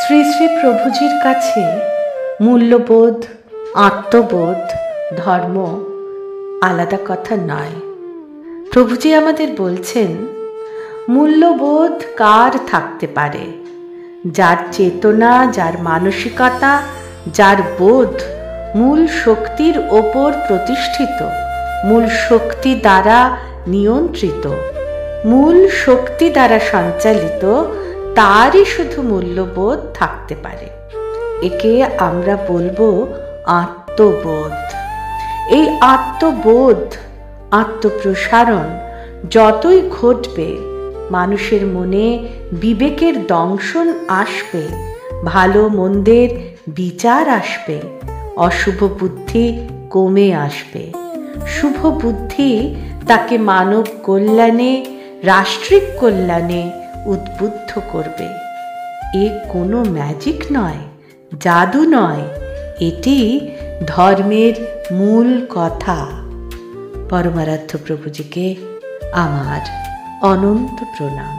শ্রী শ্রী প্রভুজির কাছে মূল্যবোধ, আত্মবোধ, ধর্ম আলাদা কথা নয়। প্রভুজি আমাদের বলছেন, মূল্যবোধ কার থাকতে পারে? যার চেতনা, যার মানসিকতা, যার বোধ মূল শক্তির ওপর প্রতিষ্ঠিত, মূল শক্তি দ্বারা নিয়ন্ত্রিত, মূল শক্তি দ্বারা সঞ্চালিত, তারই শুধু মূল্যবোধ থাকতে পারে। একে আমরা বলবো আত্মবোধ। এই আত্মবোধ, আত্মপ্রসারণ যতই ঘটবে, মানুষের মনে বিবেকের দংশন আসবে, ভালো মন্দের বিচার আসবে, অশুভ বুদ্ধি কমে আসবে, শুভ বুদ্ধি তাকে মানব কল্যাণে, রাষ্ট্রিক কল্যাণে উদ্বুদ্ধ করবে। এ কোনো ম্যাজিক নয়, জাদু নয়, এটি ধর্মের মূল কথা। পরমারাধ্য প্রভুজিকে আমার অনন্ত প্রণাম।